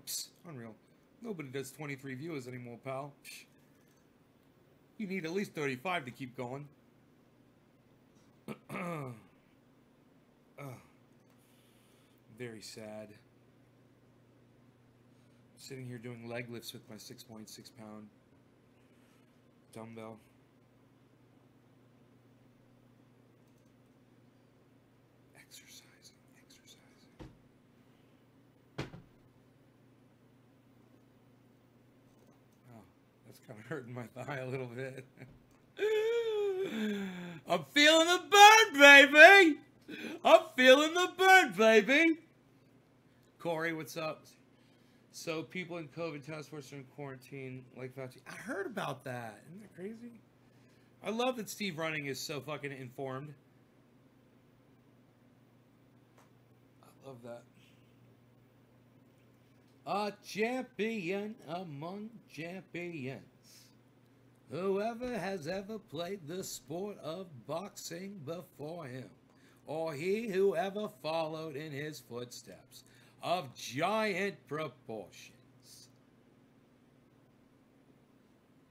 Psh, unreal. Nobody does 23 viewers anymore, pal. Psh. You need at least 35 to keep going. Very sad. I'm sitting here doing leg lifts with my 6.6 pound dumbbell. That's kind of hurting my thigh a little bit. I'm feeling the burn, baby. I'm feeling the burn, baby. Corey, what's up? So people in COVID task force are in quarantine like Fauci. I heard about that. Isn't that crazy? I love that Steve Running is so fucking informed. I love that. A champion among champions. Whoever has ever played the sport of boxing before him, or he who ever followed in his footsteps, of giant proportions.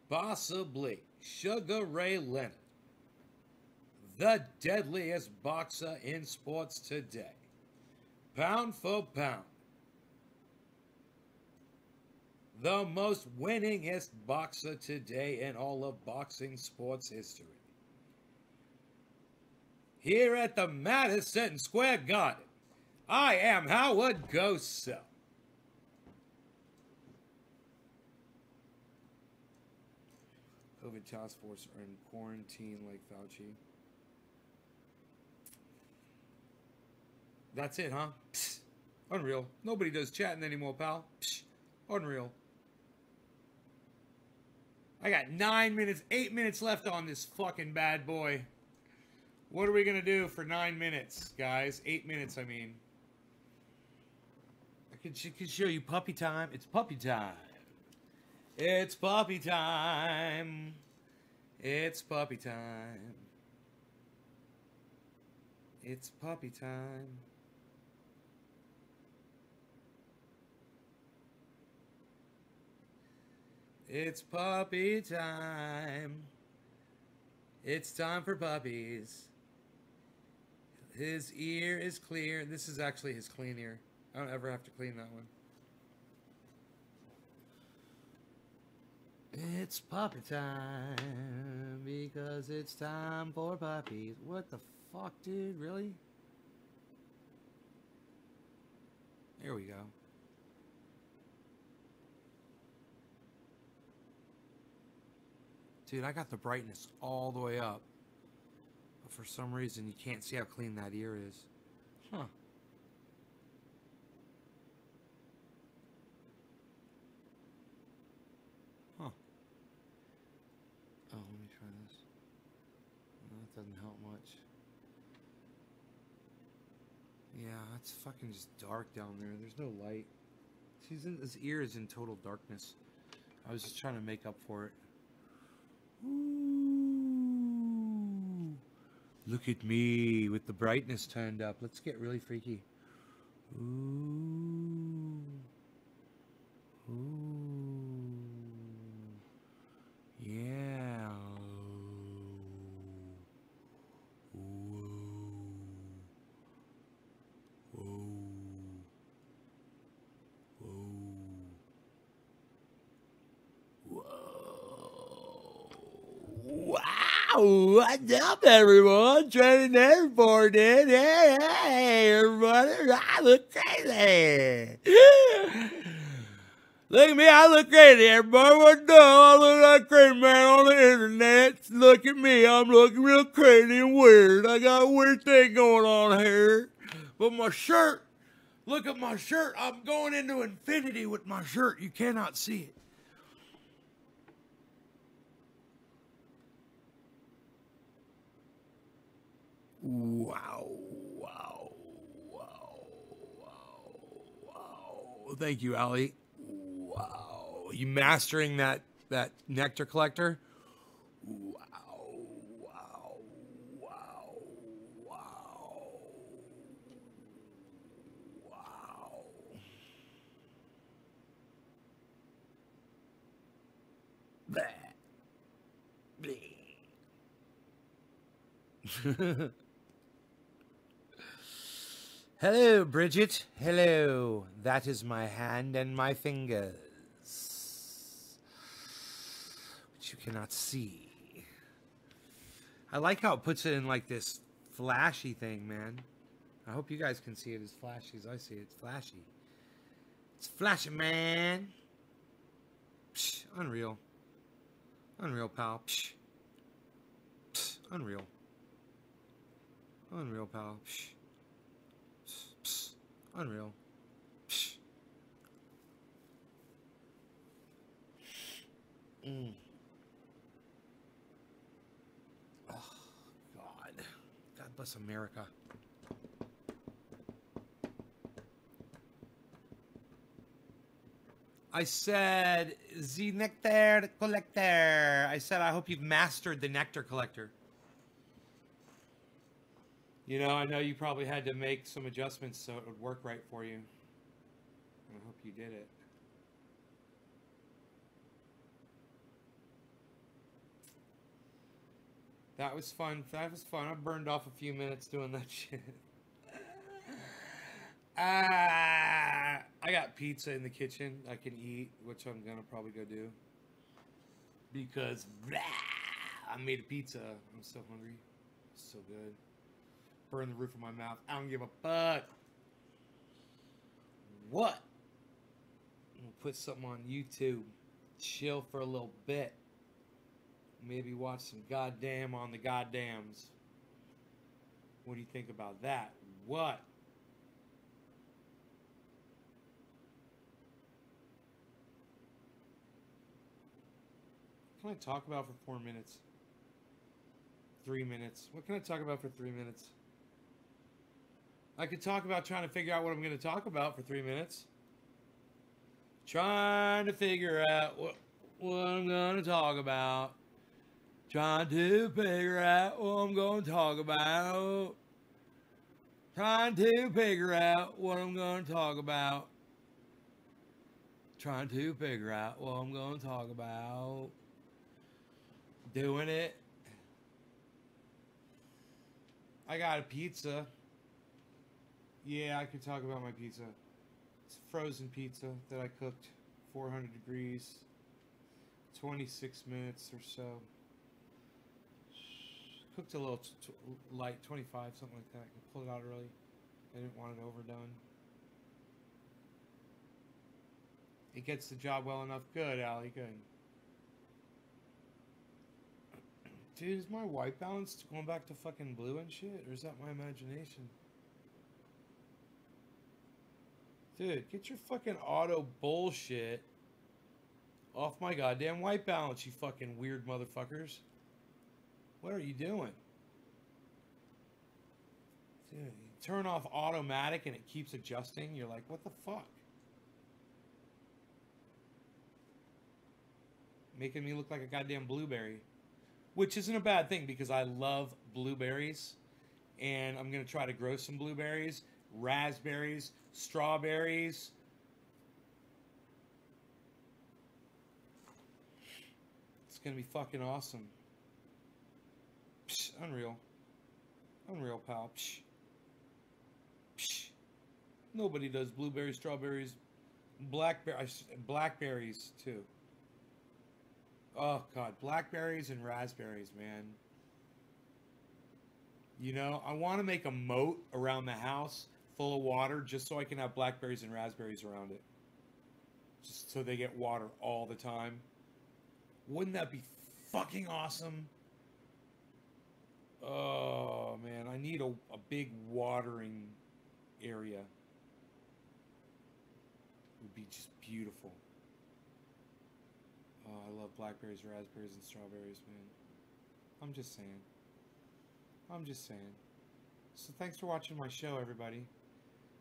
Possibly Sugar Ray Leonard, the deadliest boxer in sports today, pound for pound. The most winningest boxer today in all of boxing sports history. Here at the Madison Square Garden, I am Howard Cosell. COVID task force are in quarantine like Fauci. That's it, huh? Psst. Unreal. Nobody does chatting anymore, pal. Psst. Unreal. I got 9 minutes, 8 minutes left on this fucking bad boy. What are we going to do for 9 minutes, guys? 8 minutes, I mean. I could show you puppy time. It's puppy time. It's puppy time. It's puppy time. It's puppy time. It's puppy time. It's time for puppies. His ear is clear. This is actually his clean ear. I don't ever have to clean that one. It's puppy time because it's time for puppies. What the fuck, dude? Really? There we go. Dude, I got the brightness all the way up. But for some reason, you can't see how clean that ear is. Huh. Huh. Oh, let me try this. No, that doesn't help much. Yeah, it's fucking just dark down there. There's no light. His ear is in total darkness. I was just trying to make up for it. Ooh. Look at me with the brightness turned up. Let's get really freaky. Ooh. Ooh. Yeah. Whoa. Whoa. Whoa. Wow, what's up, everyone? Training Airport in. Hey, everybody. I look crazy. Look at me, I look crazy, everybody. What the hell? I look like a crazy man on the internet. Look at me, I'm looking real crazy and weird. I got a weird thing going on here. But my shirt, look at my shirt. I'm going into infinity with my shirt. You cannot see it. Wow, wow, wow, wow, wow. Thank you, Ali. Wow. You mastering that nectar collector? Wow, wow, wow, wow. Wow. Bleh. Bleh. Hello, Bridget. Hello. That is my hand and my fingers, which you cannot see. I like how it puts it in like this flashy thing, man. I hope you guys can see it as flashy as I see it. It's flashy. It's flashy, man. Psh, unreal. Unreal, pal. Psh. Psh. Unreal. Unreal, pal. Psh. Psh. Psh. Unreal. Psh. Mm. Oh, God. God bless America. I said, the nectar collector. I said, I hope you've mastered the nectar collector. You know, I know you probably had to make some adjustments so it would work right for you. I hope you did it. That was fun. That was fun. I burned off a few minutes doing that shit. I got pizza in the kitchen I can eat, which I'm gonna probably go do. Because I made a pizza. I'm so hungry. It's so good. Burn the roof of my mouth. I don't give a fuck. What? I'm gonna put something on YouTube. Chill for a little bit. Maybe watch some goddamn on the goddams. What do you think about that? What? What can I talk about for 4 minutes? 3 minutes. What can I talk about for 3 minutes? I could talk about trying to figure out what I'm going to talk about for 3 minutes. Trying to figure out what I'm going to talk about. Trying to figure out what I'm going to talk about. Trying to figure out what I'm going to talk about. Trying to figure out what I'm going to talk about. Doing it. I got a pizza. Yeah, I could talk about my pizza. It's frozen pizza that I cooked 400 degrees, 26 minutes or so. Cooked a little light, 25, something like that. I pulled it out early. I didn't want it overdone. It gets the job well enough. Good, Allie, good. Dude, is my white balance going back to fucking blue and shit? Or is that my imagination? Dude, get your fucking auto bullshit off my goddamn white balance, you fucking weird motherfuckers. What are you doing? Dude, you turn off automatic and it keeps adjusting. You're like, what the fuck? Making me look like a goddamn blueberry. Which isn't a bad thing because I love blueberries. And I'm going to try to grow some blueberries, raspberries, strawberries. It's going to be fucking awesome. Psh, unreal. Unreal, pal. Psh. Psh. Nobody does blueberries, strawberries, blackberries too. Oh, God. Blackberries and raspberries, man. You know, I want to make a moat around the house full of water just so I can have blackberries and raspberries around it. Just so they get water all the time. Wouldn't that be fucking awesome? Oh, man. I need a big watering area. It would be just beautiful. Oh, I love blackberries, raspberries, and strawberries, man. I'm just saying. I'm just saying. So thanks for watching my show, everybody.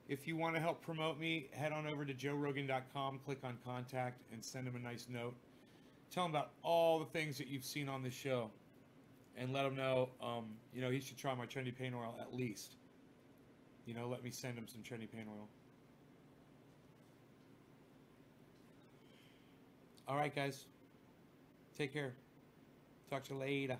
If you want to help promote me, head on over to joerogan.com, click on contact, and send him a nice note. Tell him about all the things that you've seen on the show. And let him know, you know, he should try my trendy paint oil at least. You know, let me send him some trendy paint oil. All right, guys. Take care. Talk to you later.